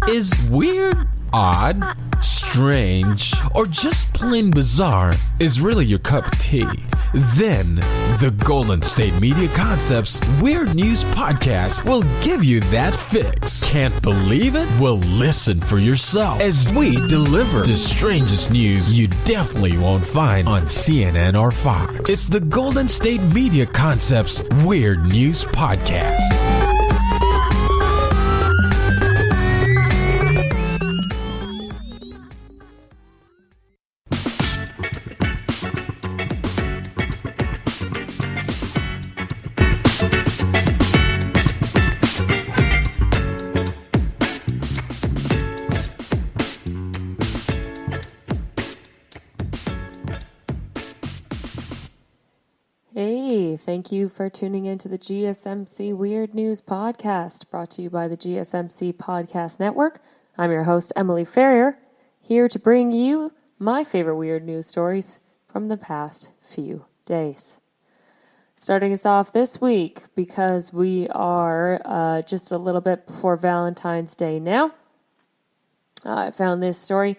Is weird, odd, strange, or just plain bizarre is really your cup of tea? Then the Golden State Media Concepts Weird News Podcast will give you that fix. Can't believe it? Well, listen for yourself as we deliver the strangest news you definitely won't find on CNN or Fox. It's the Golden State Media Concepts Weird News Podcast. Hey, thank you for tuning into the GSMC Weird News Podcast, brought to you by the GSMC Podcast Network. I'm your host, Emily Ferrier, here to bring you my favorite weird news stories from the past few days. Starting us off this week, because we are just a little bit before Valentine's Day now, I found this story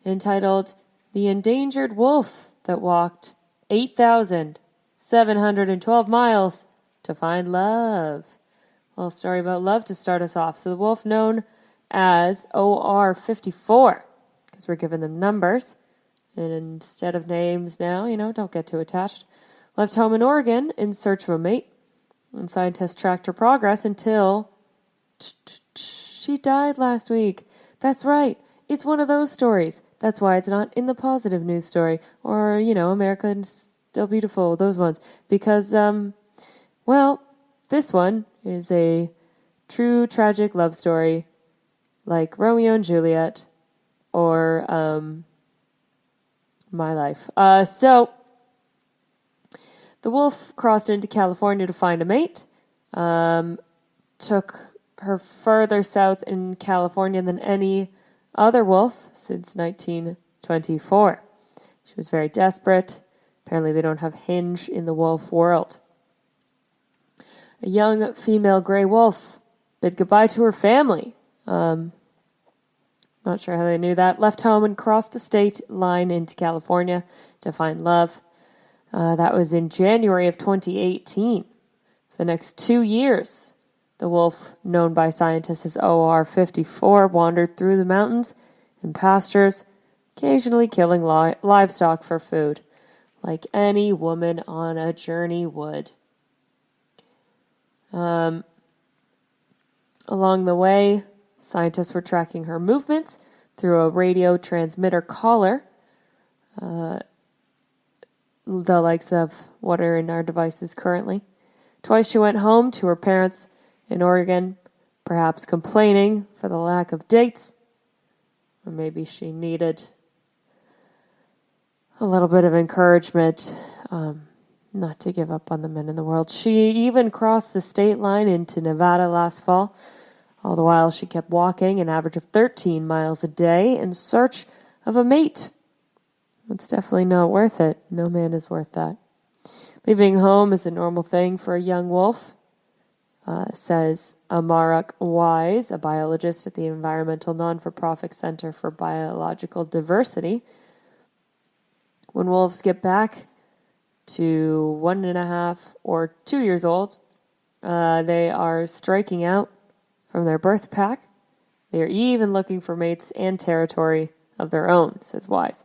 entitled, "The Endangered Wolf That Walked 8,712 miles to find love." A little story about love to start us off. So the wolf known as OR54, because we're giving them numbers, and instead of names now, don't get too attached, left home in Oregon in search of a mate, and scientists tracked her progress until she died last week. That's right. It's one of those stories. That's why it's not in the positive news story, or, Americans Still Beautiful, those ones. Because, this one is a true tragic love story like Romeo and Juliet or My Life. So, the wolf crossed into California to find a mate. Took her further south in California than any other wolf since 1924. She was very desperate. Apparently they don't have Hinge in the wolf world. A young female gray wolf bid goodbye to her family. Not sure how they knew that. Left home and crossed the state line into California to find love. That was in January of 2018. For the next 2 years, the wolf, known by scientists as OR54, wandered through the mountains and pastures, occasionally killing livestock for food, like any woman on a journey would. Along the way, scientists were tracking her movements through a radio transmitter collar, the likes of what are in our devices currently. Twice she went home to her parents in Oregon, perhaps complaining for the lack of dates, or maybe she needed a little bit of encouragement not to give up on the men in the world. She even crossed the state line into Nevada last fall. All the while, she kept walking an average of 13 miles a day in search of a mate. It's definitely not worth it. No man is worth that. Leaving home is a normal thing for a young wolf, says Amarak Wise, a biologist at the Environmental Non-for-Profit Center for Biological Diversity. When wolves get back to 1.5 or 2 years old, they are striking out from their birth pack. They are even looking for mates and territory of their own, says Wise.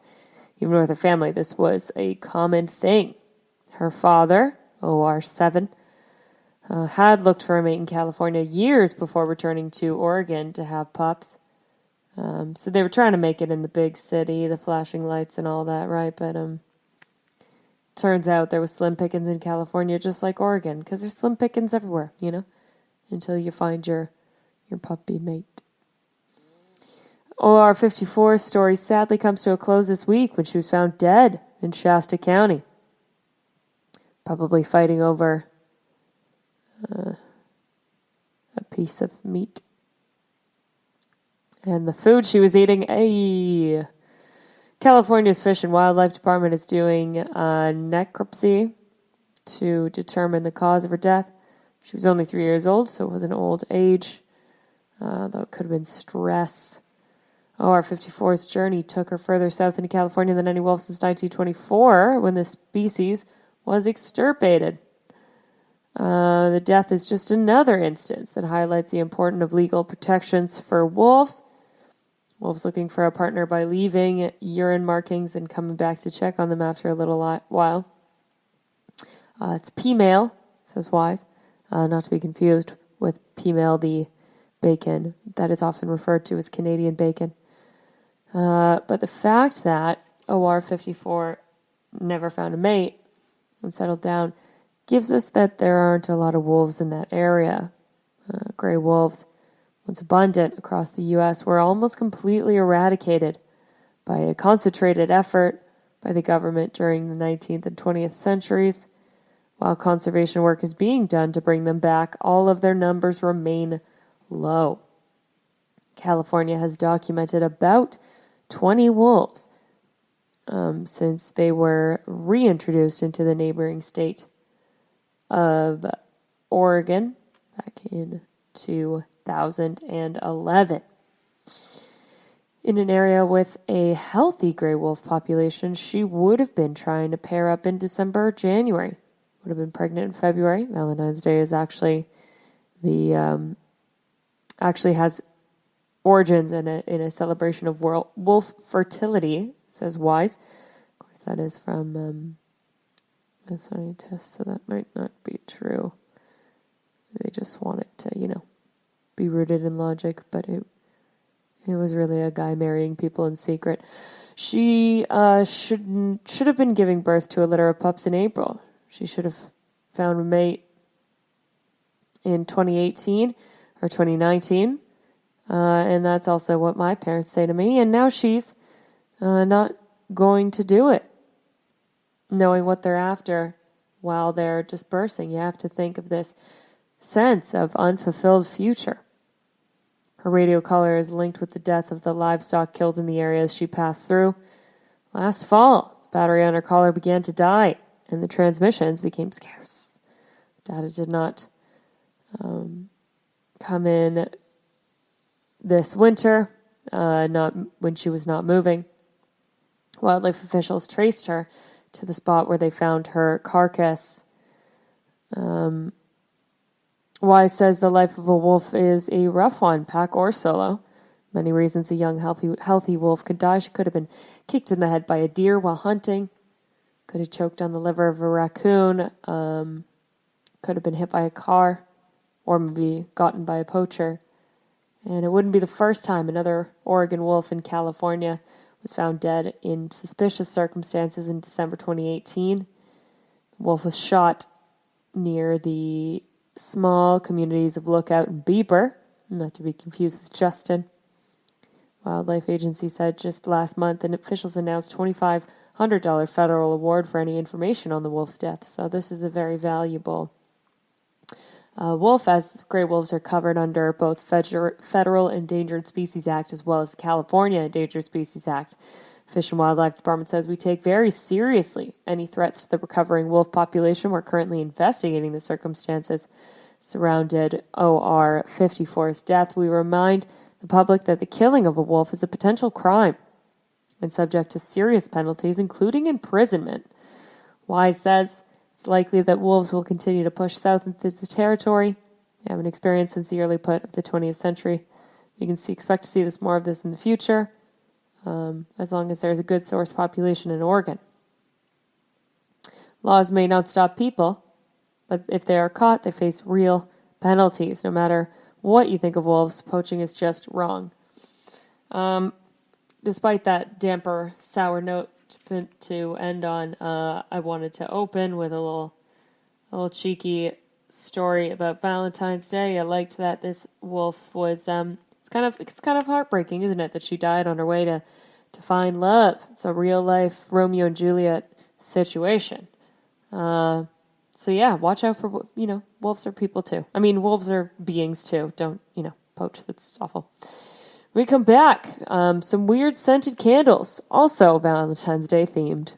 Even with her family, this was a common thing. Her father, OR7, had looked for a mate in California years before returning to Oregon to have pups. So they were trying to make it in the big city, the flashing lights and all that, right? But turns out there was slim pickings in California, just like Oregon, because there's slim pickings everywhere, until you find your puppy mate. OR54's story sadly comes to a close this week when she was found dead in Shasta County, probably fighting over a piece of meat. And the food she was eating, California's Fish and Wildlife Department is doing a necropsy to determine the cause of her death. She was only 3 years old, so it was an old age. though it could have been stress. OR-54's journey took her further south into California than any wolf since 1924, when the species was extirpated. The death is just another instance that highlights the importance of legal protections for wolves. Wolves looking for a partner by leaving urine markings and coming back to check on them after a little while. It's P-male, says Wise, not to be confused with P-male, the bacon that is often referred to as Canadian bacon. But the fact that OR-54 never found a mate and settled down gives us that there aren't a lot of wolves in that area. Gray wolves, once abundant across the U.S., were almost completely eradicated by a concentrated effort by the government during the 19th and 20th centuries. While conservation work is being done to bring them back, all of their numbers remain low. California has documented about 20 wolves since they were reintroduced into the neighboring state of Oregon back in 2011. In an area with a healthy gray wolf population, she would have been trying to pair up in December or January. Would have been pregnant in February. Valentine's Day is actually has origins in a celebration of world wolf fertility, says Wise. Of course, that is from a scientist, so that might not be true. They just want it to, be rooted in logic, but it was really a guy marrying people in secret. She should have been giving birth to a litter of pups in April. She should have found a mate in 2018 or 2019, and that's also what my parents say to me. And now she's not going to do it, knowing what they're after while they're dispersing. You have to think of this sense of unfulfilled future. Her radio collar is linked with the death of the livestock killed in the areas she passed through. Last fall, the battery on her collar began to die, and the transmissions became scarce. Data did not come in this winter, not when she was not moving. Wildlife officials traced her to the spot where they found her carcass. Wise says the life of a wolf is a rough one, pack or solo. Many reasons a young, healthy wolf could die. She could have been kicked in the head by a deer while hunting, could have choked on the liver of a raccoon, could have been hit by a car, or maybe gotten by a poacher. And it wouldn't be the first time another Oregon wolf in California was found dead in suspicious circumstances in December 2018. The wolf was shot near the small communities of Lookout and Bieber, not to be confused with Justin. Wildlife Agency said just last month, and officials announced $2,500 federal award for any information on the wolf's death. So this is a very valuable wolf, as gray wolves are covered under both Federal Endangered Species Act as well as California Endangered Species Act. Fish and Wildlife Department says we take very seriously any threats to the recovering wolf population. We're currently investigating the circumstances surrounded OR-54's death. We remind the public that the killing of a wolf is a potential crime and subject to serious penalties, including imprisonment. Wise says it's likely that wolves will continue to push south into the territory. They haven't experienced since the early part of the 20th century. You can expect to see more of this in the future, as long as there's a good source population in Oregon. Laws may not stop people, but if they are caught, they face real penalties. No matter what you think of wolves, poaching is just wrong. Despite that damper, sour note to end on, I wanted to open with a little cheeky story about Valentine's Day. I liked that this wolf was it's kind of heartbreaking, isn't it, that she died on her way to find love. It's a real life Romeo and Juliet situation. So yeah, watch out for, wolves are people too. I mean, wolves are beings too. Don't, poach. That's awful. When we come back, some weird scented candles, also Valentine's Day themed.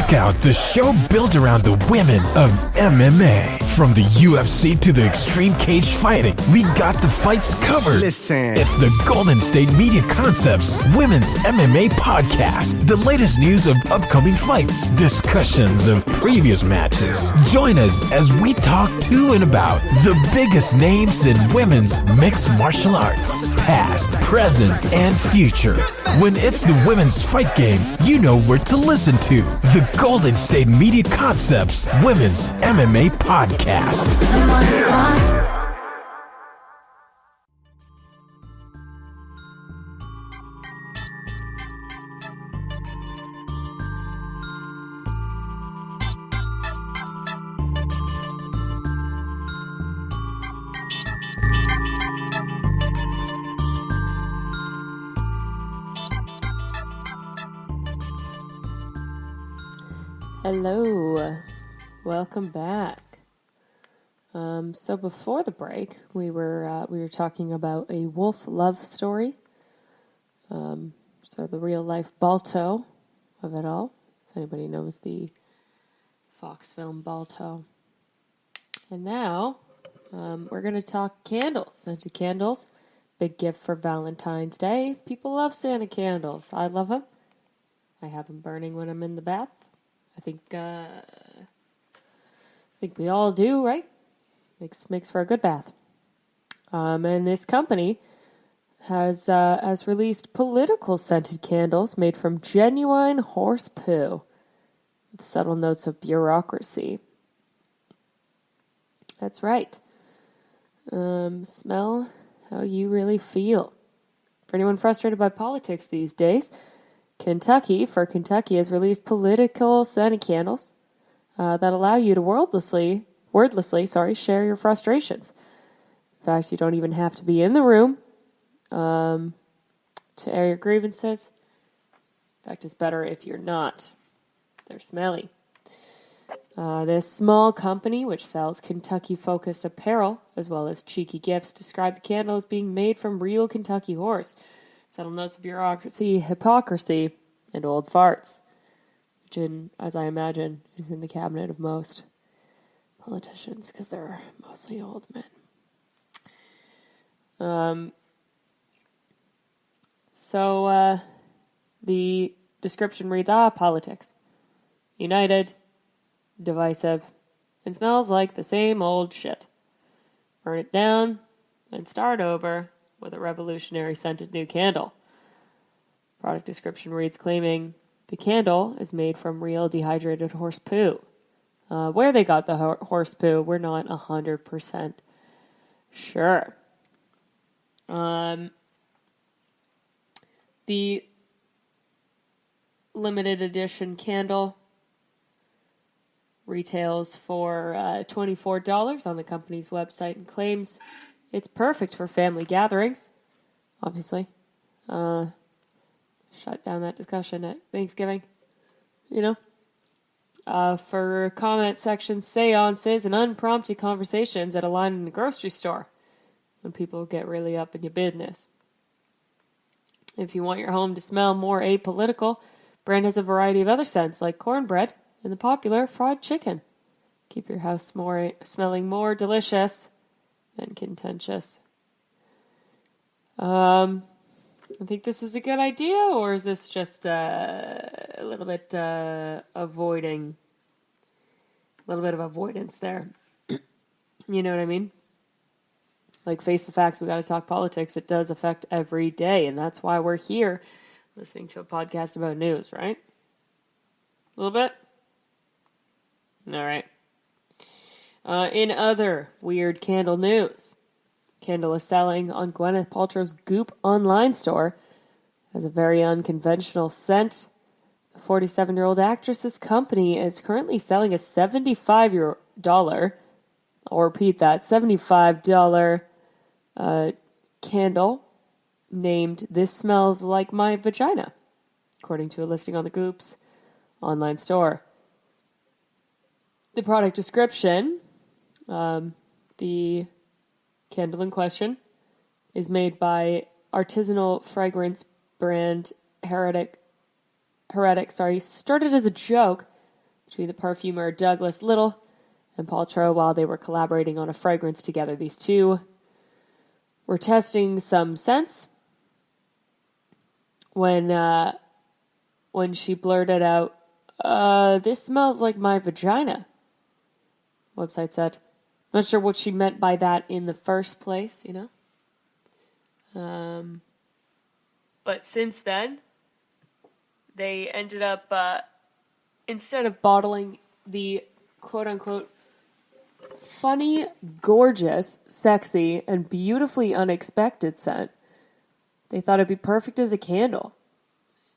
Check out the show built around the women of MMA. From the UFC to the extreme cage fighting, we got the fights covered. Listen. It's the Golden State Media Concepts Women's MMA Podcast. The latest news of upcoming fights, discussions of previous matches. Join us as we talk to and about the biggest names in women's mixed martial arts, past, present, and future. When it's the women's fight game, you know where to listen to. The Golden State Media Concepts Women's MMA Podcast. Hello, welcome back. So before the break, we were talking about a wolf love story. So the real life Balto of it all. If anybody knows the Fox film Balto. And now we're going to talk candles. Scented candles, big gift for Valentine's Day. People love Santa candles. I love them. I have them burning when I'm in the bath. I think we all do, right? Makes for a good bath. And this company has released political scented candles made from genuine horse poo with subtle notes of bureaucracy. That's right. Smell how you really feel. For anyone frustrated by politics these days, Kentucky has released political scented candles that allow you to wordlessly share your frustrations. In fact, you don't even have to be in the room to air your grievances. In fact, it's better if you're not. They're smelly. This small company, which sells Kentucky-focused apparel as well as cheeky gifts, described the candle as being made from real Kentucky horse. Subtle notes of bureaucracy, hypocrisy, and old farts, which, as I imagine, is in the cabinet of most politicians, because they're mostly old men. So the description reads, politics. United, divisive, and smells like the same old shit. Burn it down and start over with a revolutionary scented new candle. Product description reads, claiming the candle is made from real dehydrated horse poo. Where they got the horse poo, we're not 100% sure. The limited edition candle retails for $24 on the company's website and claims it's perfect for family gatherings. Obviously. Shut down that discussion at Thanksgiving. For comment section seances and unprompted conversations at a line in the grocery store when people get really up in your business. If you want your home to smell more apolitical, brand has a variety of other scents like cornbread and the popular fried chicken. Keep your house smelling more delicious than contentious. I think this is a good idea, or is this just a little bit avoiding, a little bit of avoidance there? You know what I mean? Like, face the facts, we got to talk politics. It does affect every day, and that's why we're here listening to a podcast about news, right? A little bit? All right. In other weird candle news, candle is selling on Gwyneth Paltrow's Goop online store as a very unconventional scent. The 47-year-old actress's company is currently selling a $75, I'll repeat that, $75 candle named This Smells Like My Vagina, according to a listing on the Goop's online store. The product description, the candle in question is made by artisanal fragrance brand Heretic, started as a joke between the perfumer Douglas Little and Paltrow while they were collaborating on a fragrance together. These two were testing some scents when she blurted out, "This smells like my vagina," website said. Not sure what she meant by that in the first place, But since then, they ended up, instead of bottling the quote-unquote funny, gorgeous, sexy, and beautifully unexpected scent, they thought it'd be perfect as a candle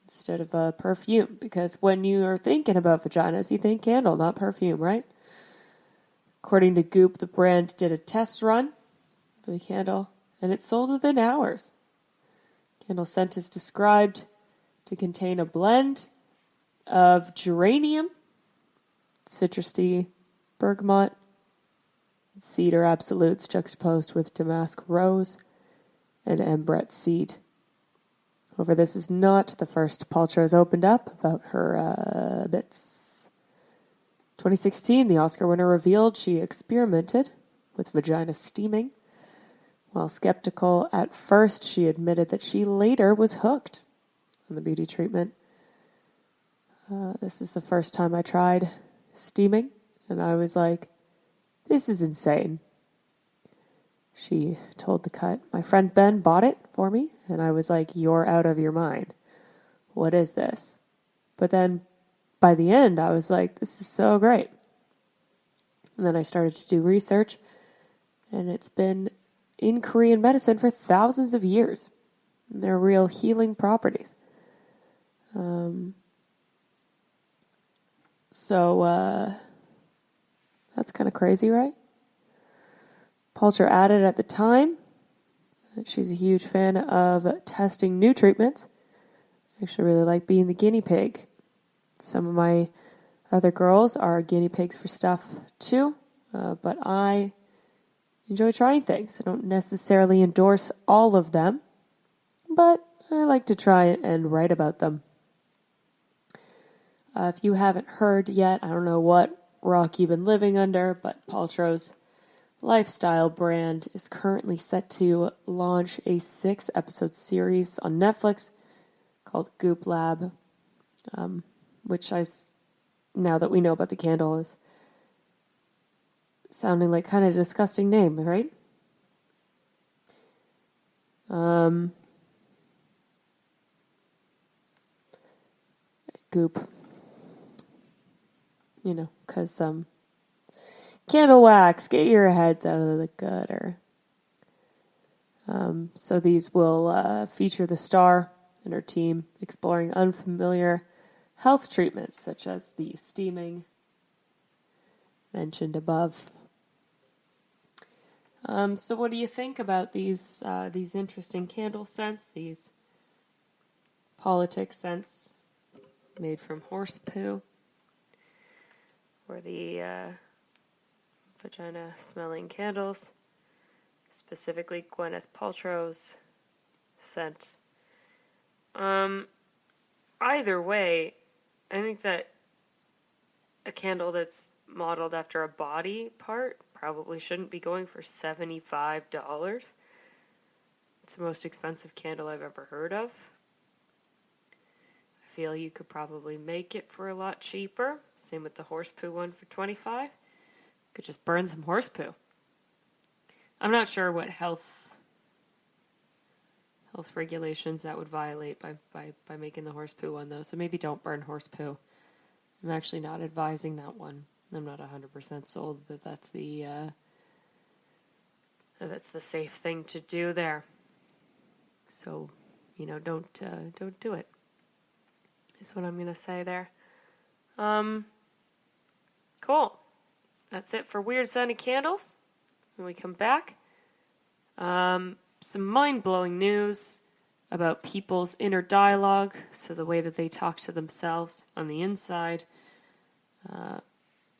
instead of a perfume. Because when you are thinking about vaginas, you think candle, not perfume, right? According to Goop, the brand did a test run for the candle, and it sold within hours. Candle scent is described to contain a blend of geranium, citrus tea, bergamot, cedar absolutes juxtaposed with damask rose and ambrette seed. However, this is not the first Paltrow's opened up about her bits. 2016, the Oscar winner revealed she experimented with vagina steaming. While skeptical at first, she admitted that she later was hooked on the beauty treatment. This is the first time I tried steaming, and I was like, this is insane. She told The Cut, my friend Ben bought it for me, and I was like, you're out of your mind. What is this? But then by the end, I was like, this is so great. And then I started to do research, and it's been in Korean medicine for thousands of years. And they're real healing properties. So that's kind of crazy, right? Paltrow added at the time that she's a huge fan of testing new treatments. I actually really like being the guinea pig. Some of my other girls are guinea pigs for stuff too, but I enjoy trying things. I don't necessarily endorse all of them, but I like to try and write about them. If you haven't heard yet, I don't know what rock you've been living under, but Paltrow's lifestyle brand is currently set to launch a 6-episode series on Netflix called Goop Lab, which now that we know about the candle, is sounding like kind of a disgusting name, right? Goop. Because candle wax, get your heads out of the gutter. So these will feature the star and her team exploring unfamiliar health treatments, such as the steaming mentioned above. So what do you think about these interesting candle scents, these politic scents made from horse poo, or the vagina-smelling candles, specifically Gwyneth Paltrow's scent? Either way, I think that a candle that's modeled after a body part probably shouldn't be going for $75. It's the most expensive candle I've ever heard of. I feel you could probably make it for a lot cheaper. Same with the horse poo one for $25. Could just burn some horse poo. I'm not sure what health regulations that would violate by making the horse poo one, though. So maybe don't burn horse poo. I'm actually not advising that one. I'm not 100% sold that that's the safe thing to do there. So, don't do it. Is what I'm going to say there. Cool. That's it for Weird Scented Candles. When we come back, some mind-blowing news about people's inner dialogue, so the way that they talk to themselves on the inside.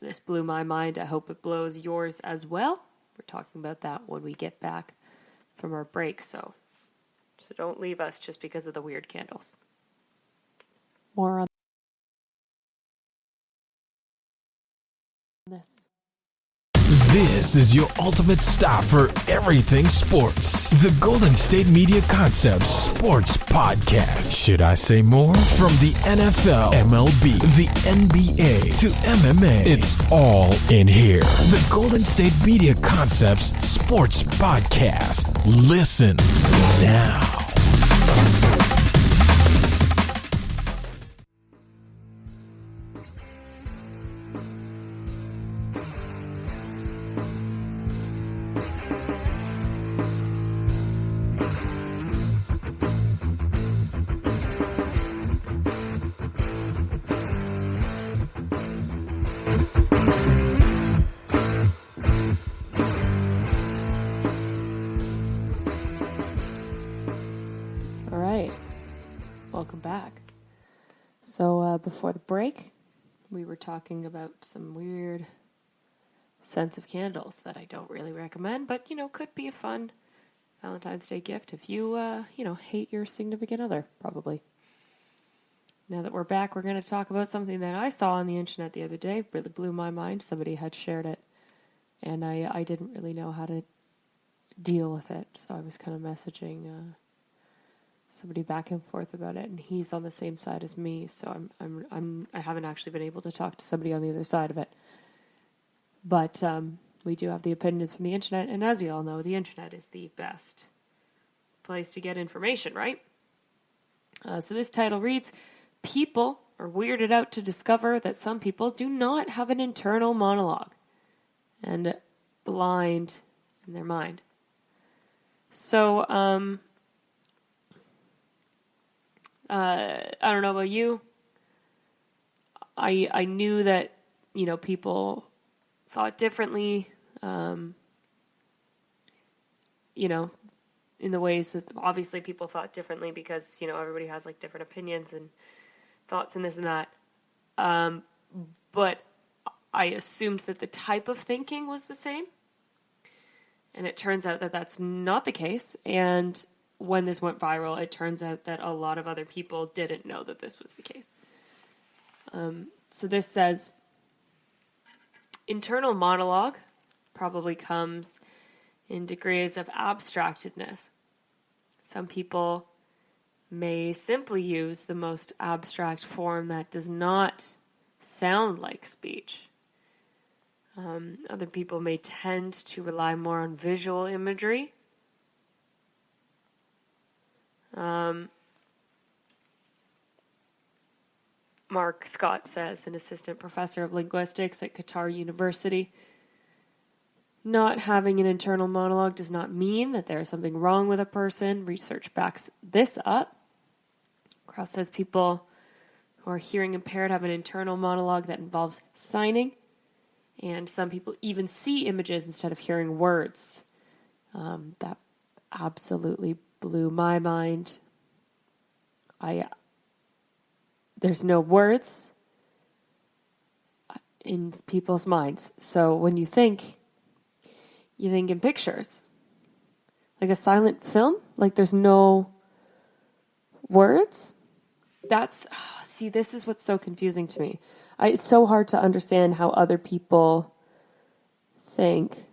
This blew my mind. I hope it blows yours as well. We're talking about that when we get back from our break, so don't leave us just because of the weird candles. More on This. This is your ultimate stop for everything sports. The Golden State Media Concepts Sports Podcast. Should I say more? From the NFL, MLB, the NBA to MMA, it's all in here. The Golden State Media Concepts Sports Podcast. Listen now. Welcome back. So before the break, we were talking about some weird scents of candles that I don't really recommend, but, could be a fun Valentine's Day gift if you, hate your significant other, probably. Now that we're back, we're going to talk about something that I saw on the internet the other day. Really blew my mind. Somebody had shared it, and I didn't really know how to deal with it, so I was kind of messaging somebody back and forth about it, and he's on the same side as me, so I haven't actually been able to talk to somebody on the other side of it. But we do have the opinions from the internet, and as we all know, the internet is the best place to get information, right? So this title reads, "People are weirded out to discover that some people do not have an internal monologue and blind in their mind." So, I don't know about you. I knew that, people thought differently, in the ways that obviously people thought differently because, everybody has like different opinions and thoughts and this and that. But I assumed that the type of thinking was the same. And it turns out that that's not the case. And when this went viral, it turns out that a lot of other people didn't know that this was the case. So this says, internal monologue probably comes in degrees of abstractedness. Some people may simply use the most abstract form that does not sound like speech. Other people may tend to rely more on visual imagery. Mark Scott says, an assistant professor of linguistics at Qatar University, "Not having an internal monologue does not mean that there is something wrong with a person. Research backs this up." Cross says people who are hearing impaired have an internal monologue that involves signing, and some people even see images instead of hearing words. That absolutely blew my mind. There's no words in people's minds. So when you think in pictures. Like a silent film? Like there's no words? This is what's so confusing to me. It's so hard to understand how other people think.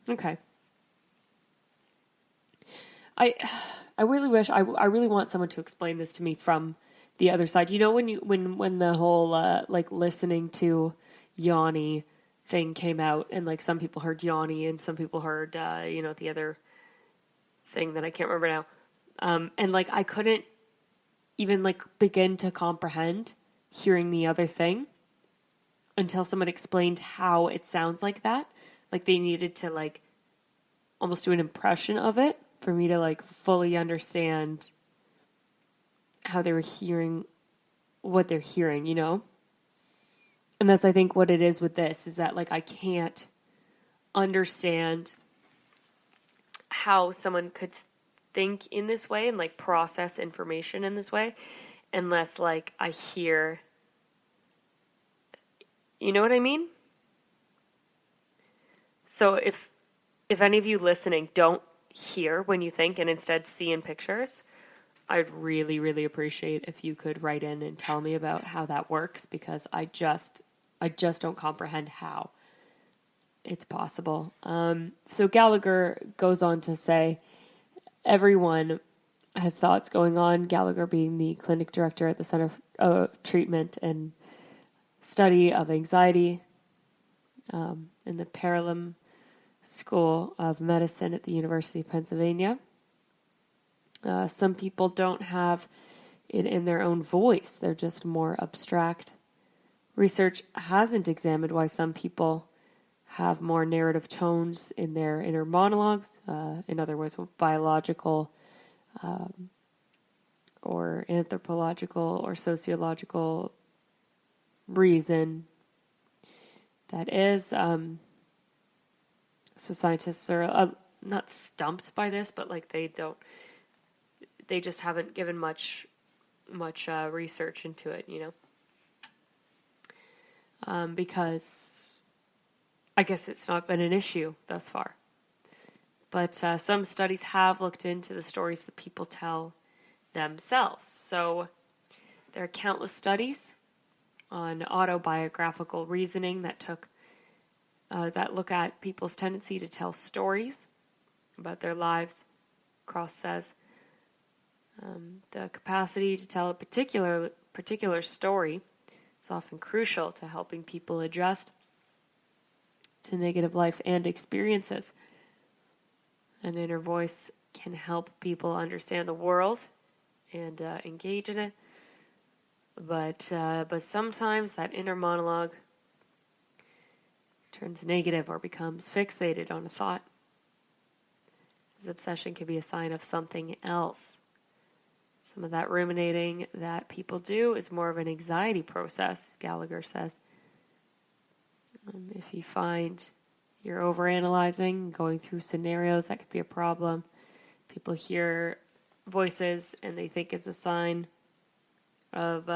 Okay. I really wish I really want someone to explain this to me from the other side. When the whole listening to Yanni thing came out, and like some people heard Yanni and some people heard the other thing that I can't remember now. And like I couldn't even like begin to comprehend hearing the other thing until someone explained how it sounds like that. Like they needed to like almost do an impression of it for me to like fully understand how they were hearing what they're hearing, And that's, I think, what it is with this, is that like I can't understand how someone could think in this way and like process information in this way unless like I hear, you know what I mean? So if any of you listening don't hear when you think and instead see in pictures, I'd really, really appreciate if you could write in and tell me about how that works, because I just don't comprehend how it's possible. So Gallagher goes on to say, everyone has thoughts going on. Gallagher being the clinic director at the Center of Treatment and Study of Anxiety in the Parham School of Medicine at the University of Pennsylvania. Some people don't have it in their own voice. They're just more abstract. Research hasn't examined why some people have more narrative tones in their inner monologues. In other words, biological or anthropological or sociological reason that is. So scientists are not stumped by this, but like they just haven't given much research into it, because I guess it's not been an issue thus far. But some studies have looked into the stories that people tell themselves. So there are countless studies on autobiographical reasoning that look at people's tendency to tell stories about their lives. Cross says the capacity to tell a particular story is often crucial to helping people adjust to negative life and experiences. An inner voice can help people understand the world and engage in it, but sometimes that inner monologue turns negative or becomes fixated on a thought. This obsession can be a sign of something else. Some of that ruminating that people do is more of an anxiety process, Gallagher says. If you find you're overanalyzing, going through scenarios, that could be a problem. People hear voices and they think it's a sign of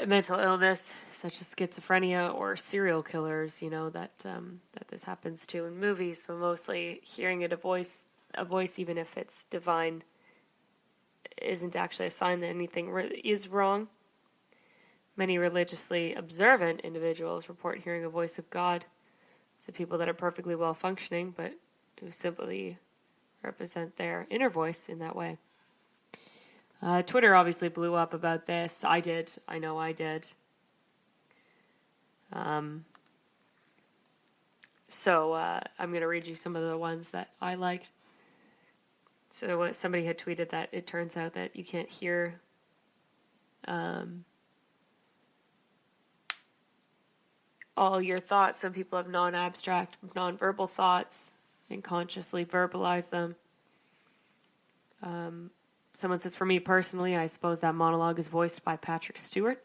mental illness, such as schizophrenia or serial killers, that this happens to in movies, but mostly hearing a voice, even if it's divine, isn't actually a sign that anything is wrong. Many religiously observant individuals report hearing a voice of God. The people that are perfectly well functioning, but who simply represent their inner voice in that way. Twitter obviously blew up about this. I did. I know I did. So I'm going to read you some of the ones that I liked. So somebody had tweeted that it turns out that you can't hear all your thoughts. Some people have non-abstract, non-verbal thoughts and consciously verbalize them. Someone says, for me personally, I suppose that monologue is voiced by Patrick Stewart.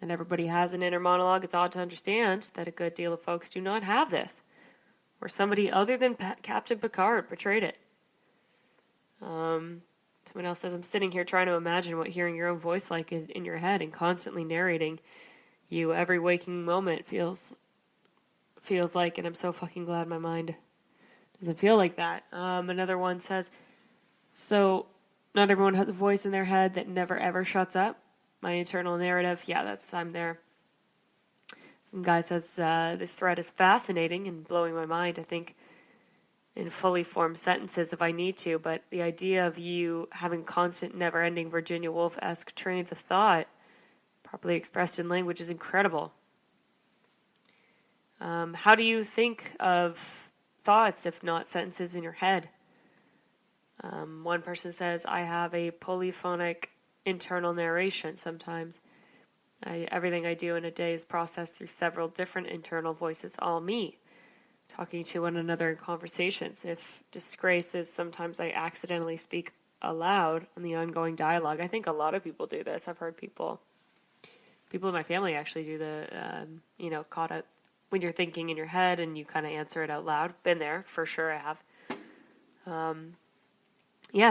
And everybody has an inner monologue. It's odd to understand that a good deal of folks do not have this, or somebody other than Captain Picard portrayed it. Someone else says, I'm sitting here trying to imagine what hearing your own voice like is in your head and constantly narrating you every waking moment feels like, and I'm so fucking glad my mind doesn't feel like that. Another one says, so not everyone has a voice in their head that never ever shuts up. My internal narrative, I'm there. Some guy says, this thread is fascinating and blowing my mind. I think in fully formed sentences if I need to, but the idea of you having constant, never-ending Virginia Woolf-esque trains of thought properly expressed in language is incredible. How do you think of thoughts if not sentences in your head? One person says, I have a polyphonic internal narration sometimes. Everything I do in a day is processed through several different internal voices, all me, talking to one another in conversations. If disgrace is sometimes I accidentally speak aloud on the ongoing dialogue. I think a lot of people do this. I've heard people in my family actually do the, caught up when you're thinking in your head and you kind of answer it out loud. Been there, for sure I have.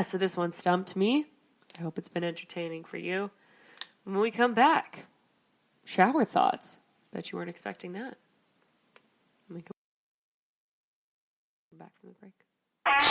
So this one stumped me. I hope it's been entertaining for you. When we come back, shower thoughts. Bet you weren't expecting that. When we come back from the break.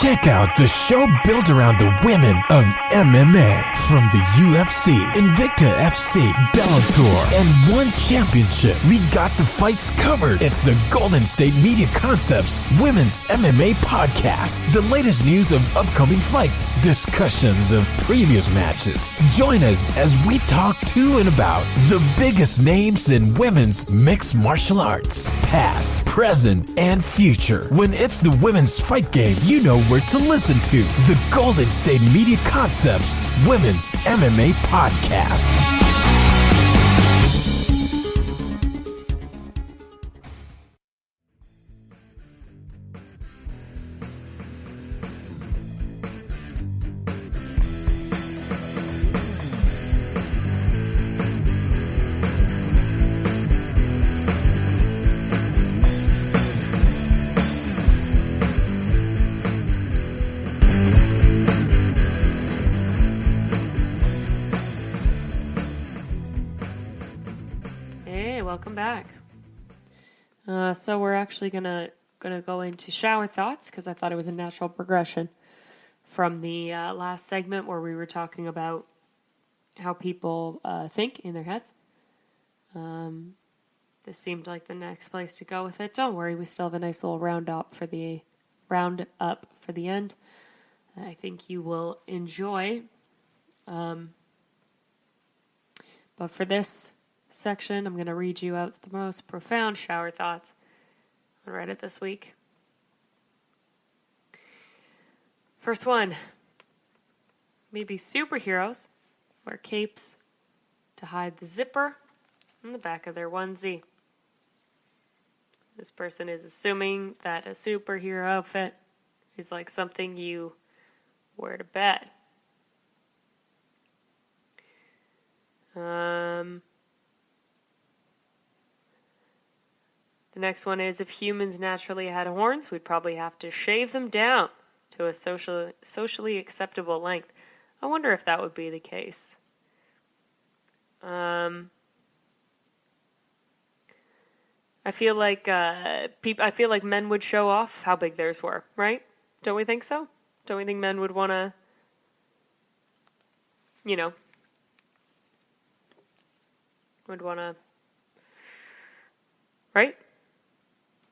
Check out the show built around the women of MMA. From the UFC, Invicta FC, Bellator, and One Championship. We got the fights covered. It's the Golden State Media Concepts Women's MMA Podcast. The latest news of upcoming fights, discussions of previous matches. Join us as we talk to and about the biggest names in women's mixed martial arts. Past, present, and future. When it's the women's fight game, you know where to listen to. The Golden State Media Concepts Women's MMA Podcast. Welcome back. So we're actually gonna go into shower thoughts because I thought it was a natural progression from the last segment where we were talking about how people think in their heads. This seemed like the next place to go with it. Don't worry, we still have a nice little round up for the end. I think you will enjoy. But for this section, I'm going to read you out the most profound shower thoughts on Reddit this week. First one. Maybe superheroes wear capes to hide the zipper in the back of their onesie. This person is assuming that a superhero outfit is like something you wear to bed. The next one is, if humans naturally had horns, we'd probably have to shave them down to a socially acceptable length. I wonder if that would be the case. I feel like men would show off how big theirs were, right? Don't we think so? Don't we think men would want to, right?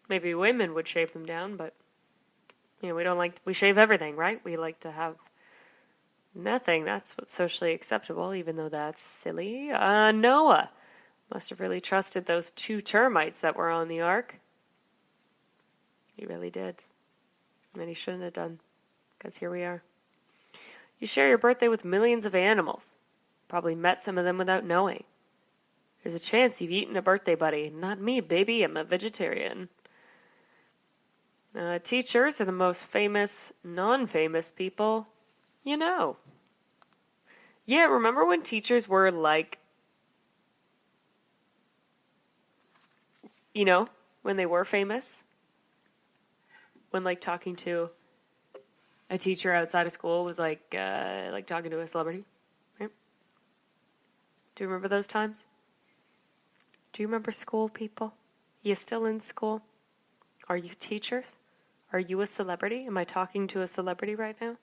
Maybe women would shave them down, but, we shave everything, right? We like to have nothing. That's what's socially acceptable, even though that's silly. Noah must have really trusted those 2 termites that were on the ark. He really did. And he shouldn't have done, because here we are. You share your birthday with millions of animals. Probably met some of them without knowing. There's a chance you've eaten a birthday buddy. Not me, baby. I'm a vegetarian. Teachers are the most famous, non-famous people you know. Yeah, remember when teachers were like, when they were famous? When talking to a teacher outside of school was like talking to a celebrity, right? Do you remember those times? Do you remember school, people? You still in school? Are you teachers? Are you a celebrity? Am I talking to a celebrity right now?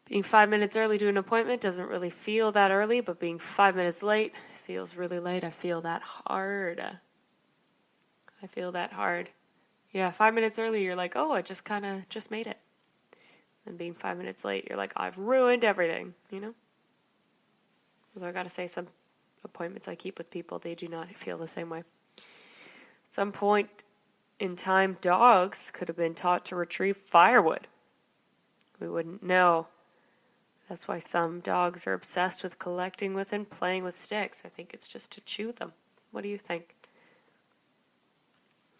Being 5 minutes early to an appointment doesn't really feel that early, but being 5 minutes late feels really late. I feel that hard. Yeah, 5 minutes early, you're like, oh, I just made it. And being 5 minutes late, you're like, I've ruined everything, Although I gotta say, some appointments I keep with people, they do not feel the same way. At some point in time, dogs could have been taught to retrieve firewood. We wouldn't know. That's why some dogs are obsessed with collecting with and playing with sticks. I think it's just to chew them. What do you think?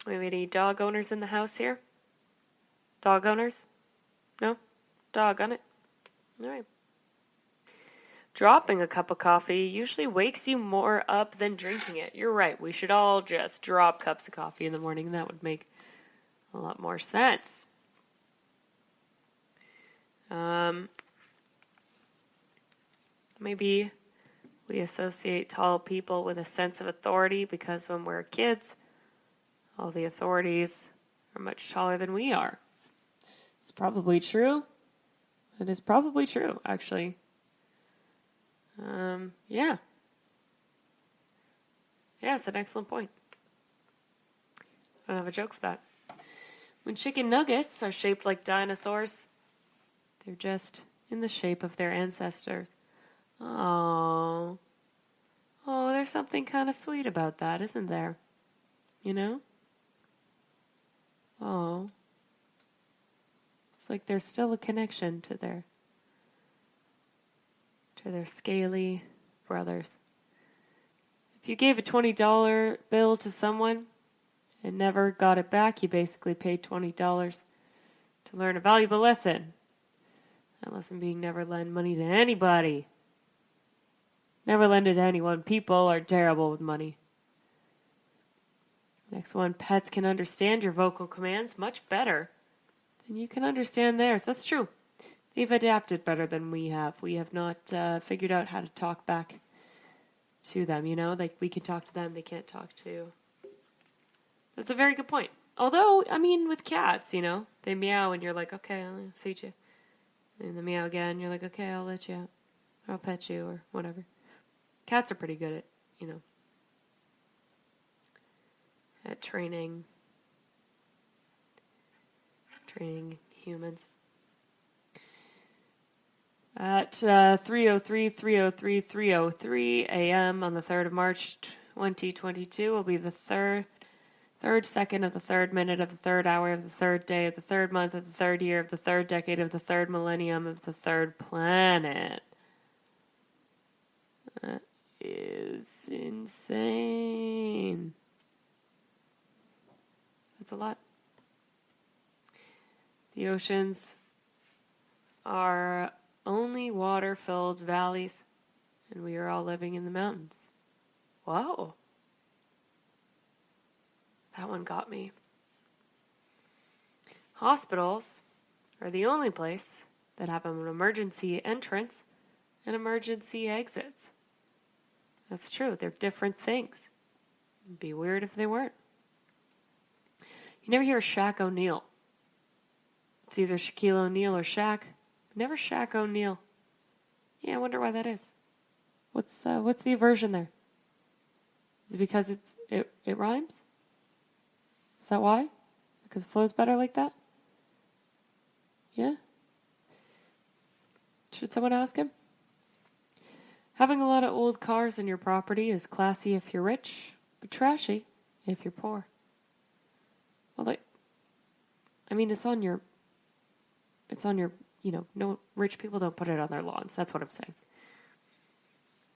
We have any dog owners in the house here? Dog owners? No? Dog on it? All right. Dropping a cup of coffee usually wakes you more up than drinking it. You're right. We should all just drop cups of coffee in the morning. That would make a lot more sense. Maybe we associate tall people with a sense of authority because when we're kids, all the authorities are much taller than we are. It's probably true. It is probably true, actually. Yeah. Yeah, it's an excellent point. I don't have a joke for that. When chicken nuggets are shaped like dinosaurs, they're just in the shape of their ancestors. Oh, there's something kind of sweet about that, isn't there? You know? Oh. It's like there's still a connection to their scaly brothers. If you gave a $20 bill to someone and never got it back, you basically paid $20 to learn a valuable lesson. That lesson being never lend money to anybody. Never lend it to anyone. People are terrible with money. Next one, pets can understand your vocal commands much better than you can understand theirs. That's true. They've adapted better than we have. We have not figured out how to talk back to them, you know? Like, we can talk to them, they can't talk to... That's a very good point. Although, I mean, with cats, you know, they meow and you're like, okay, I'll feed you. And they meow again, you're like, okay, I'll let you out. Or I'll pet you, or whatever. Cats are pretty good at, you know, at training humans. At 3:03 a.m. on the 3rd of March 2022 will be the third second of the third minute of the third hour of the third day of the third month of the third year of the third decade of the third millennium of the third planet. That is insane. That's a lot. The oceans are only water-filled valleys, and we are all living in the mountains. Whoa. That one got me. Hospitals are the only place that have an emergency entrance and emergency exits. That's true. They're different things. It'd be weird if they weren't. You never hear Shaq O'Neal. It's either Shaquille O'Neal or Shaq. Never Shaq O'Neal. Yeah, I wonder why that is. What's the aversion there? Is it because it rhymes? Is that why? Because it flows better like that? Yeah? Should someone ask him? Having a lot of old cars in your property is classy if you're rich, but trashy if you're poor. Well, it's on your, no rich people don't put it on their lawns. That's what I'm saying.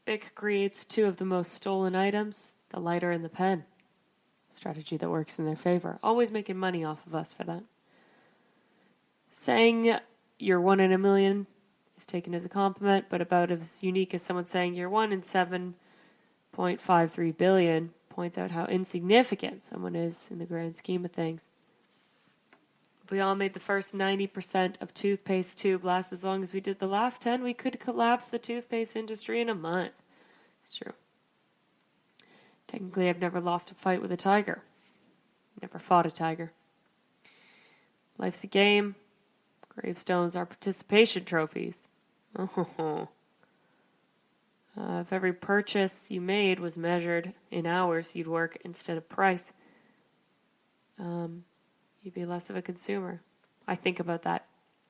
Bic creates two of the most stolen items, the lighter and the pen. Strategy that works in their favor. Always making money off of us for that. Saying you're 1 in a million is taken as a compliment, but about as unique as someone saying you're 1 in 7.53 billion points out how insignificant someone is in the grand scheme of things. If we all made the first 90% of toothpaste tube last as long as we did the last 10, we could collapse the toothpaste industry in a month. It's true. Technically, I've never lost a fight with a tiger. Never fought a tiger. Life's a game. Gravestones are participation trophies. Oh. If every purchase you made was measured in hours you'd work instead of price, you'd be less of a consumer. I think about that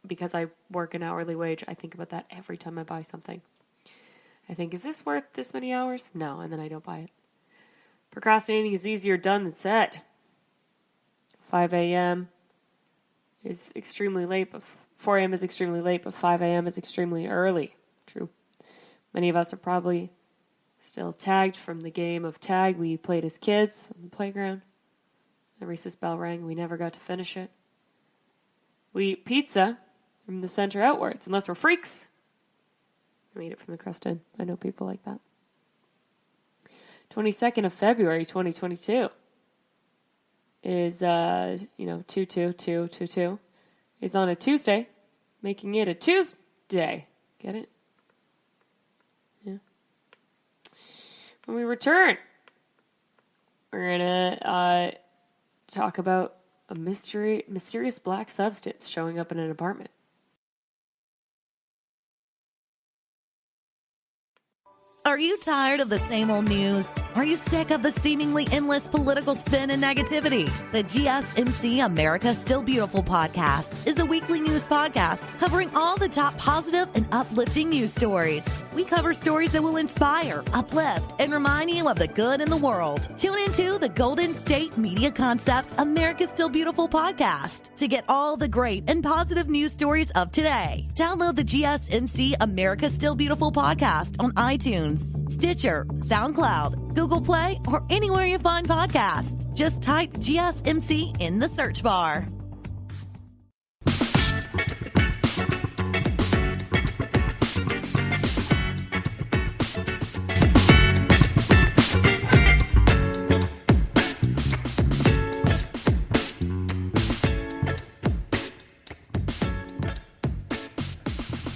because I work an hourly wage. I think about that every time I buy something. I think, is this worth this many hours? No, and then I don't buy it. Procrastinating is easier done than said. 5 a.m. is extremely late, but 4 a.m. is extremely late, but 5 a.m. is extremely early. True. Many of us are probably still tagged from the game of tag we played as kids on the playground. The recess bell rang. We never got to finish it. We eat pizza from the center outwards, unless we're freaks. We eat it from the crust in. I know people like that. 22nd of February, 2022 is, 22222 is on a Tuesday, making it a Tuesday. Get it? Yeah. When we return, we're going to talk about a mysterious black substance showing up in an apartment. Are you tired of the same old news? Are you sick of the seemingly endless political spin and negativity? The GSMC America Still Beautiful podcast is a weekly news podcast covering all the top positive and uplifting news stories. We cover stories that will inspire, uplift, and remind you of the good in the world. Tune into the Golden State Media Concepts America Still Beautiful podcast to get all the great and positive news stories of today. Download the GSMC America Still Beautiful podcast on iTunes, Stitcher, SoundCloud, Google Play, or anywhere you find podcasts. Just type GSMC in the search bar.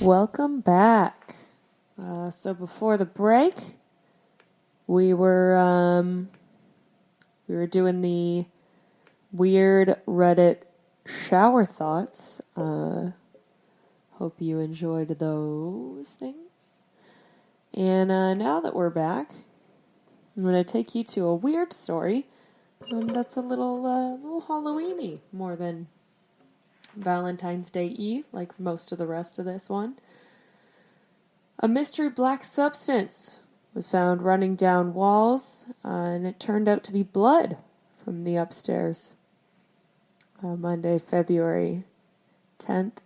Welcome back. So before the break, we were doing the weird Reddit shower thoughts. Hope you enjoyed those things. And now that we're back, I'm going to take you to a weird story that's a little Halloween-y more than Valentine's Day-y, like most of the rest of this one. A mystery black substance was found running down walls, and it turned out to be blood from the upstairs. Monday, February 10th,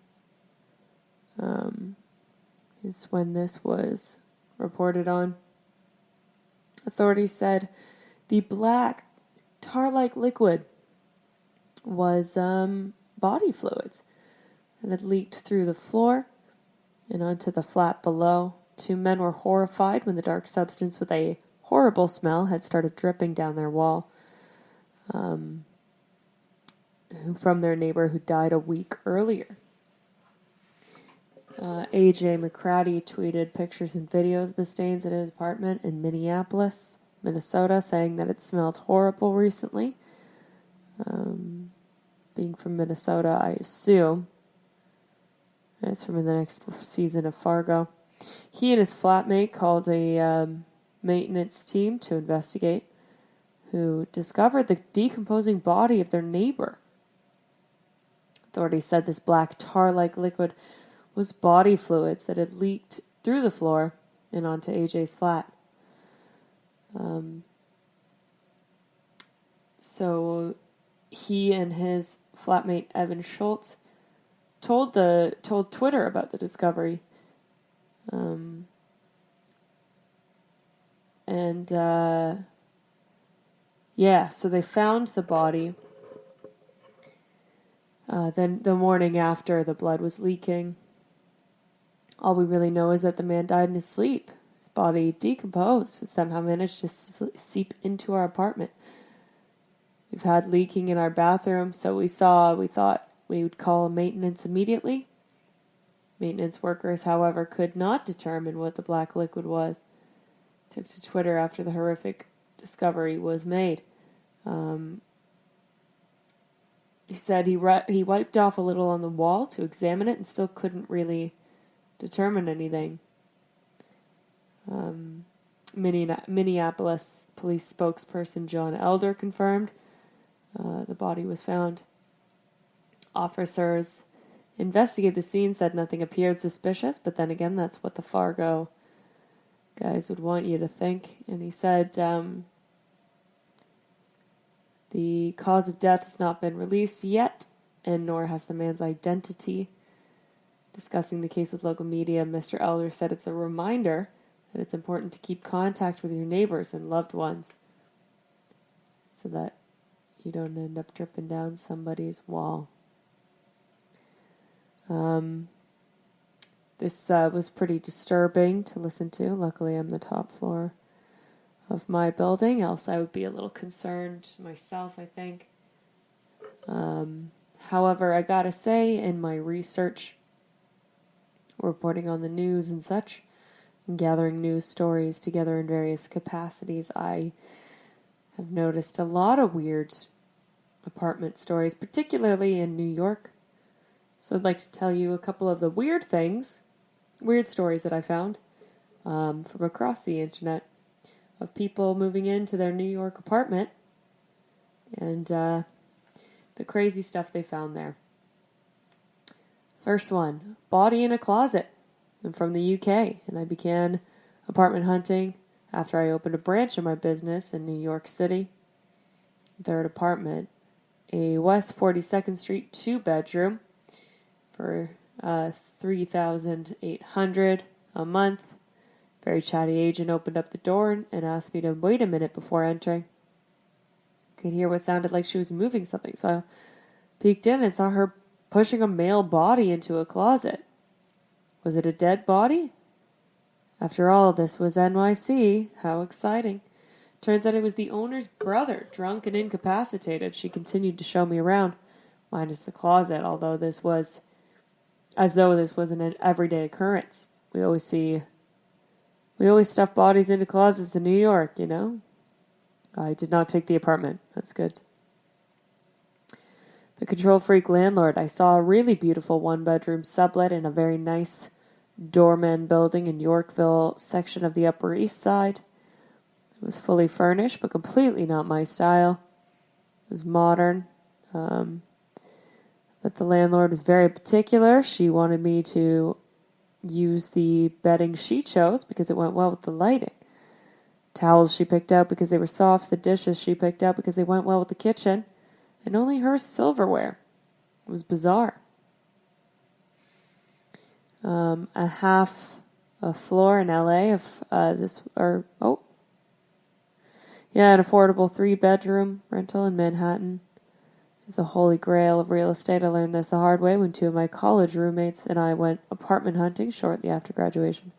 is when this was reported on. Authorities said the black tar-like liquid was body fluids that had leaked through the floor and onto the flat below. Two men were horrified when the dark substance with a horrible smell had started dripping down their wall from their neighbor who died a week earlier. AJ McCratty tweeted pictures and videos of the stains at his apartment in Minneapolis, Minnesota, saying that it smelled horrible recently. Being from Minnesota, I assume. It's from the next season of Fargo. He and his flatmate called a maintenance team to investigate, who discovered the decomposing body of their neighbor. Authorities said this black tar-like liquid was body fluids that had leaked through the floor and onto AJ's flat. So he and his flatmate Evan Schultz told Twitter about the discovery. So they found the body. Then the morning after, the blood was leaking. All we really know is that the man died in his sleep. His body decomposed and somehow managed to seep into our apartment. We've had leaking in our bathroom, so we thought we would call maintenance immediately. Maintenance workers, however, could not determine what the black liquid was. Took to Twitter after the horrific discovery was made. He said he wiped off a little on the wall to examine it and still couldn't really determine anything. Minneapolis police spokesperson John Elder confirmed the body was found. Officers investigated the scene, said nothing appeared suspicious, but then again, that's what the Fargo guys would want you to think. And he said the cause of death has not been released yet, and nor has the man's identity. Discussing the case with local media, Mr. Elder said it's a reminder that it's important to keep contact with your neighbors and loved ones so that you don't end up dripping down somebody's wall. This was pretty disturbing to listen to. Luckily, I'm the top floor of my building, else I would be a little concerned myself, I think. However, I gotta say, in my research, reporting on the news and such, and gathering news stories together in various capacities, I have noticed a lot of weird apartment stories, particularly in New York. So I'd like to tell you a couple of the weird stories that I found from across the internet of people moving into their New York apartment and the crazy stuff they found there. First one, body in a closet. I'm from the UK, and I began apartment hunting after I opened a branch of my business in New York City. Third apartment, a West 42nd Street 2-bedroom for $3,800 a month. Very chatty agent opened up the door and asked me to wait a minute before entering. I could hear what sounded like she was moving something, so I peeked in and saw her pushing a male body into a closet. Was it a dead body? After all, this was NYC. How exciting. Turns out it was the owner's brother, drunk and incapacitated. She continued to show me around, minus the closet, although this was as though this was an everyday occurrence. We always stuff bodies into closets in New York, you know. I did not take the apartment. That's good. The control freak landlord. I saw a really beautiful 1-bedroom sublet in a very nice doorman building in Yorkville section of the Upper East Side. It was fully furnished, but completely not my style. It was modern. But the landlord was very particular. She wanted me to use the bedding she chose because it went well with the lighting. Towels she picked out because they were soft. The dishes she picked out because they went well with the kitchen. And only her silverware. It was bizarre. A half a floor in LA of an affordable 3-bedroom rental in Manhattan is the holy grail of real estate. I learned this the hard way when 2 of my college roommates and I went apartment hunting shortly after graduation.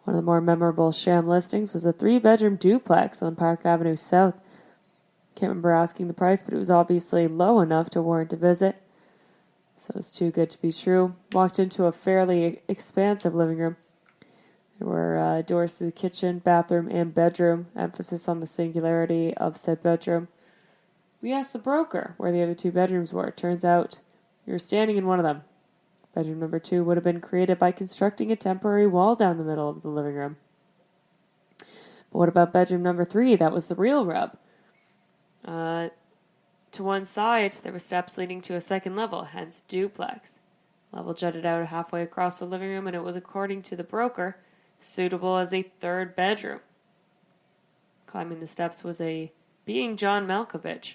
One of the more memorable sham listings was a 3-bedroom duplex on Park Avenue South. Can't remember asking the price, but it was obviously low enough to warrant a visit. So it was too good to be true. Walked into a fairly expansive living room. There were doors to the kitchen, bathroom, and bedroom. Emphasis on the singularity of said bedroom. We asked the broker where the other 2 bedrooms were. Turns out we were standing in one of them. Bedroom number 2 would have been created by constructing a temporary wall down the middle of the living room. But what about bedroom number 3? That was the real rub. To one side, there were steps leading to a second level, hence duplex. Level jutted out halfway across the living room, and it was, according to the broker, suitable as a 3rd bedroom. Climbing the steps was a being John Malkovich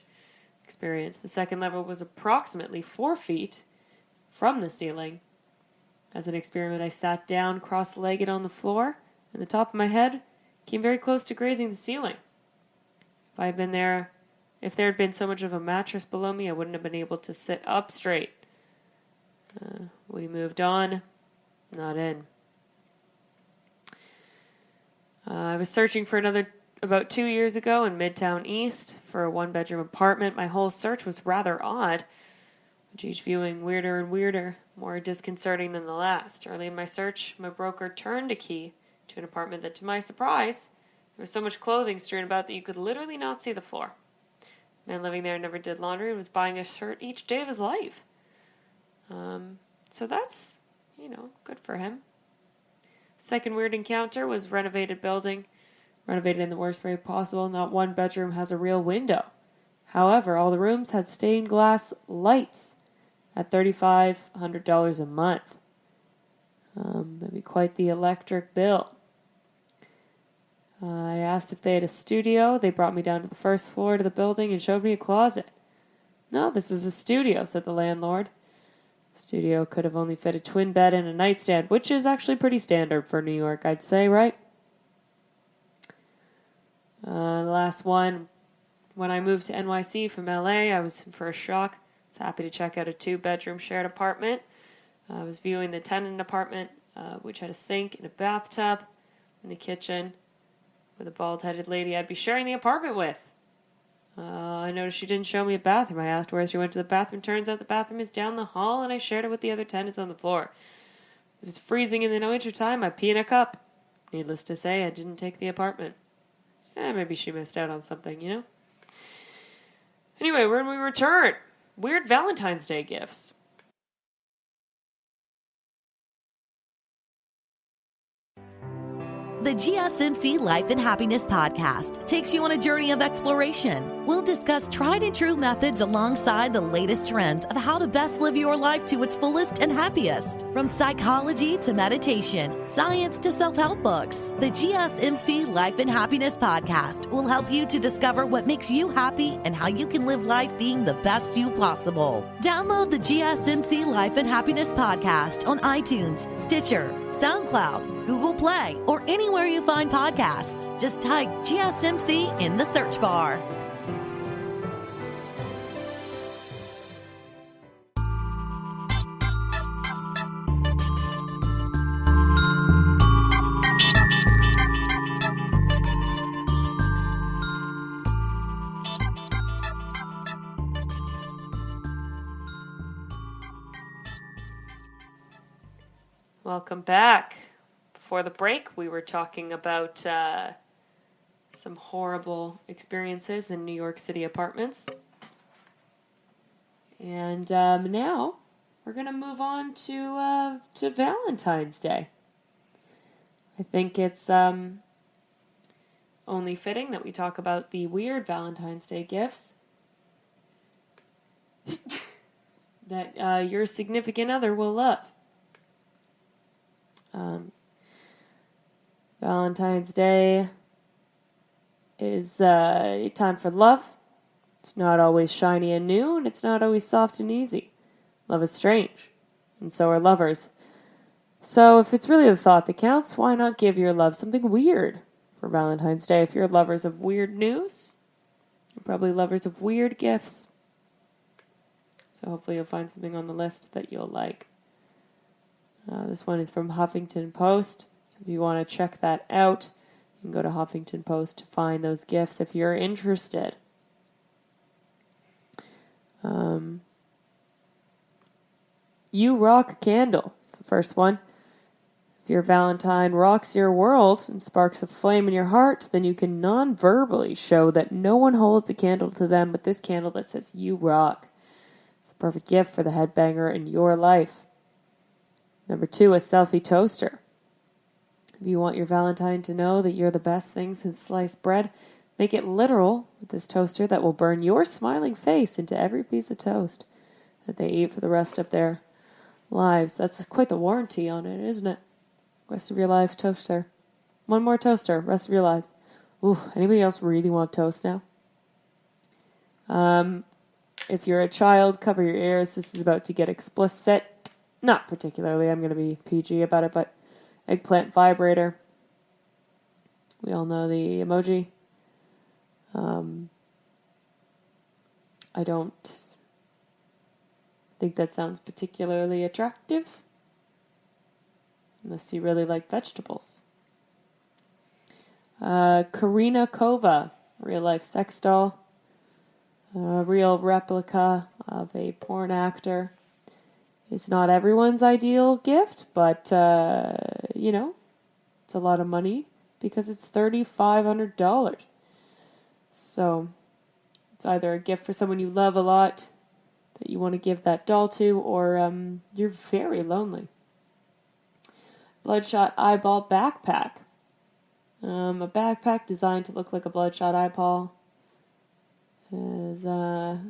experience. The second level was approximately 4 feet from the ceiling. As an experiment, I sat down cross-legged on the floor, and the top of my head came very close to grazing the ceiling. If there had been so much of a mattress below me, I wouldn't have been able to sit up straight. We moved on. Not in. I was searching for another about 2 years ago in Midtown East for a 1-bedroom apartment. My whole search was rather odd, with each viewing weirder and weirder, more disconcerting than the last. Early in my search, my broker turned a key to an apartment that, to my surprise, there was so much clothing strewn about that you could literally not see the floor. The man living there never did laundry and was buying a shirt each day of his life. So that's, good for him. Second weird encounter was renovated building. Renovated in the worst way possible. Not one bedroom has a real window. However, all the rooms had stained glass lights at $3,500 a month. That'd be quite the electric bill. I asked if they had a studio. They brought me down to the first floor to the building and showed me a closet. No, this is a studio, said the landlord. The studio could have only fit a twin bed and a nightstand, which is actually pretty standard for New York, I'd say, right? The last one, when I moved to NYC from LA, I was in for a shock. I was happy to check out a 2-bedroom shared apartment. I was viewing the tenant apartment, which had a sink and a bathtub in the kitchen with a bald-headed lady I'd be sharing the apartment with. I noticed she didn't show me a bathroom. I asked where she went to the bathroom. Turns out the bathroom is down the hall, and I shared it with the other tenants on the floor. It was freezing in the winter time. I pee in a cup. Needless to say, I didn't take the apartment. Maybe she missed out on something, Anyway, when we return, weird Valentine's Day gifts. Weird Valentine's Day gifts. The GSMC Life and Happiness podcast takes you on a journey of exploration. We'll discuss tried and true methods alongside the latest trends of how to best live your life to its fullest and happiest. From psychology to meditation, science to self-help books, the GSMC Life and Happiness podcast will help you to discover what makes you happy and how you can live life being the best you possible. Download the GSMC Life and Happiness podcast on iTunes, Stitcher, SoundCloud, Google Play, or anywhere you find podcasts. Just type GSMC in the search bar. Welcome back. Before the break, we were talking about some horrible experiences in New York City apartments. And now we're going to move on to Valentine's Day. I think it's only fitting that we talk about the weird Valentine's Day gifts that your significant other will love. Valentine's Day is a time for love. It's not always shiny and new, and it's not always soft and easy. Love is strange, and so are lovers. So if it's really the thought that counts, why not give your love something weird for Valentine's Day? If you're lovers of weird news, you're probably lovers of weird gifts. So hopefully you'll find something on the list that you'll like. This one is from Huffington Post. So if you want to check that out, you can go to Huffington Post to find those gifts if you're interested. You rock candle is the first one. If your Valentine rocks your world and sparks a flame in your heart, then you can non-verbally show that no one holds a candle to them but this candle that says you rock. It's the perfect gift for the headbanger in your life. Number 2, a selfie toaster. If you want your Valentine to know that you're the best thing since sliced bread, make it literal with this toaster that will burn your smiling face into every piece of toast that they eat for the rest of their lives. That's quite the warranty on it, isn't it? Rest of your life toaster. One more toaster, rest of your lives. Ooh, anybody else really want toast now? If you're a child, cover your ears. This is about to get explicit. Not particularly, I'm going to be PG about it, but eggplant vibrator. We all know the emoji. I don't think that sounds particularly attractive. Unless you really like vegetables. Karina Kova, real-life sex doll. A real replica of a porn actor. It's not everyone's ideal gift, but, it's a lot of money because it's $3,500. So, it's either a gift for someone you love a lot that you want to give that doll to, or you're very lonely. Bloodshot eyeball backpack. A backpack designed to look like a bloodshot eyeball is, for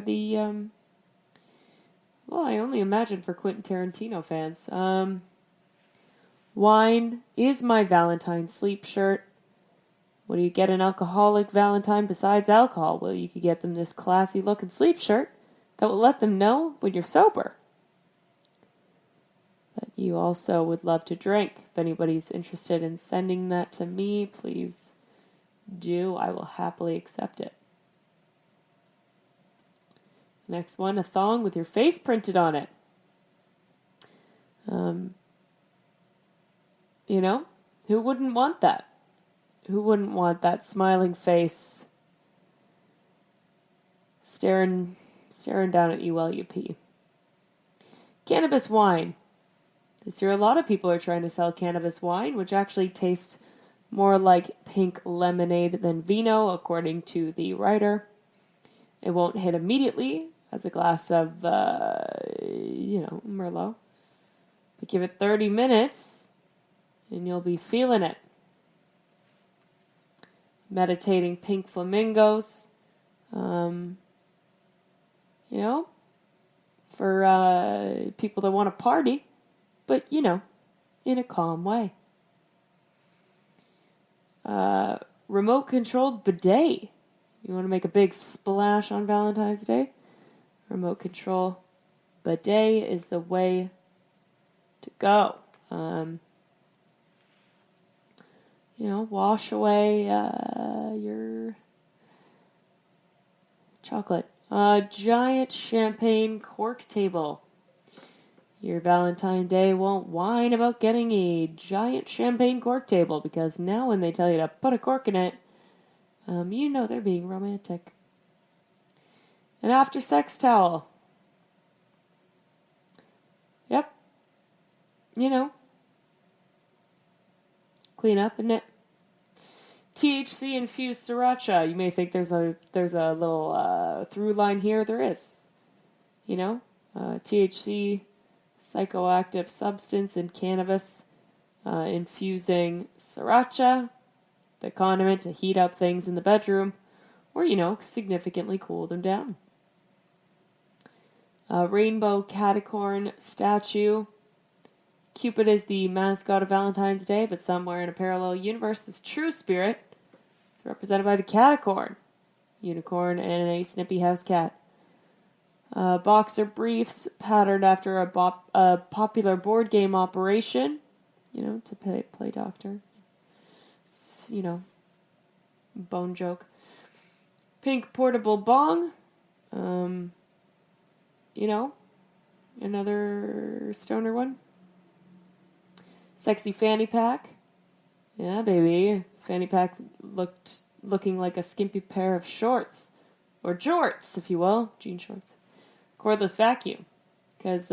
the, well, I only imagine for Quentin Tarantino fans. Wine is my Valentine sleep shirt. What do you get an alcoholic Valentine besides alcohol? Well, you could get them this classy looking sleep shirt that will let them know when you're sober that you also would love to drink. If anybody's interested in sending that to me, please do. I will happily accept it. Next one, a thong with your face printed on it. Who wouldn't want that? Who wouldn't want that smiling face staring down at you while you pee? Cannabis wine. This year a lot of people are trying to sell cannabis wine, which actually tastes more like pink lemonade than vino, according to the writer. It won't hit immediately as a glass of, Merlot. But give it 30 minutes and you'll be feeling it. Meditating pink flamingos. For people that want to party, but, in a calm way. Remote-controlled bidet. You want to make a big splash on Valentine's Day? Remote control bidet is the way to go. Wash away your chocolate. Giant champagne cork table. Your Valentine Day won't whine about getting a giant champagne cork table, because now when they tell you to put a cork in it, they're being romantic. An after-sex towel. Yep. Clean up in it. THC-infused sriracha. You may think there's a little through line here. There is. THC, psychoactive substance in cannabis, infusing sriracha, the condiment to heat up things in the bedroom, or, significantly cool them down. Rainbow catacorn statue. Cupid is the mascot of Valentine's Day, but somewhere in a parallel universe, this true spirit is represented by the catacorn, unicorn, and a snippy house cat. Boxer briefs patterned after a popular board game operation, to play doctor. Bone joke. Pink portable bong. Another stoner one. Sexy fanny pack. Yeah, baby. Fanny pack looking like a skimpy pair of shorts. Or jorts, if you will. Jean shorts. Cordless vacuum. Because,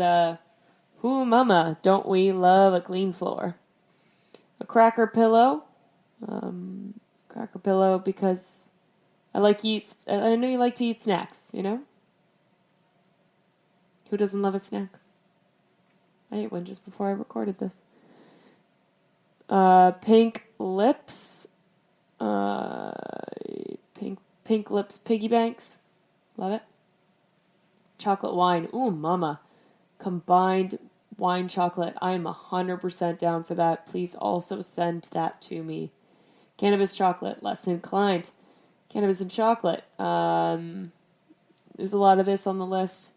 mama, don't we love a clean floor. A cracker pillow. Cracker pillow because I know you like to eat snacks, Who doesn't love a snack? I ate one just before I recorded this. Pink lips. Pink lips piggy banks. Love it. Chocolate wine. Ooh, mama. Combined wine chocolate. I am 100% down for that. Please also send that to me. Cannabis chocolate. Less inclined. Cannabis and chocolate. There's a lot of this on the list.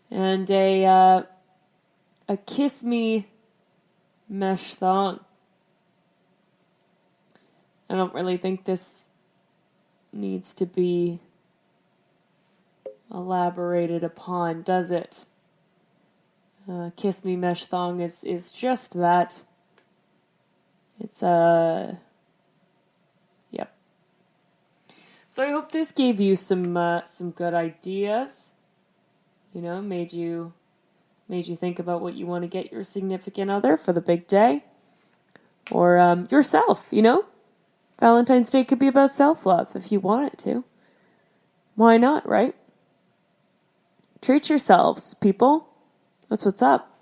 And a kiss me mesh thong. I don't really think this needs to be elaborated upon, does it? Kiss me mesh thong is just that. It's yep. So I hope this gave you some good ideas. Made you think about what you want to get your significant other for the big day, or yourself. Valentine's Day could be about self-love if you want it to. Why not, right? Treat yourselves, people. That's what's up.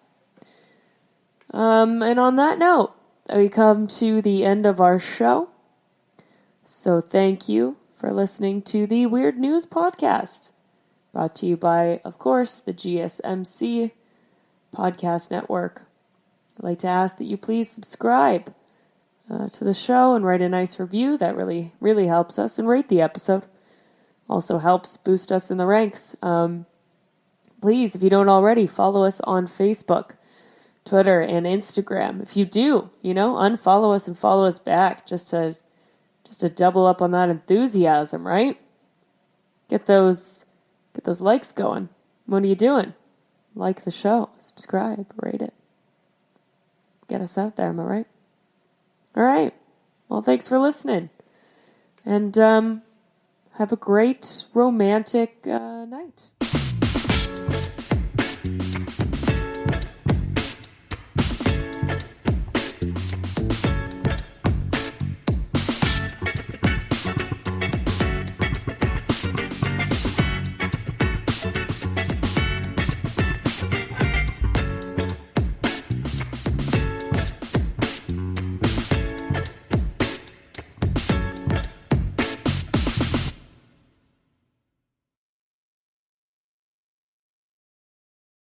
And on that note, we come to the end of our show. So thank you for listening to the Weird News Podcast. Brought to you by, of course, the GSMC Podcast Network. I'd like to ask that you please subscribe to the show and write a nice review. That really, really helps us. And rate the episode. Also helps boost us in the ranks. Please, if you don't already, follow us on Facebook, Twitter, and Instagram. If you do, unfollow us and follow us back just to double up on that enthusiasm, right? Get those likes going. What are you doing? Like the show, subscribe, rate it. Get us out there, am I right? All right. Well, thanks for listening. And have a great romantic night.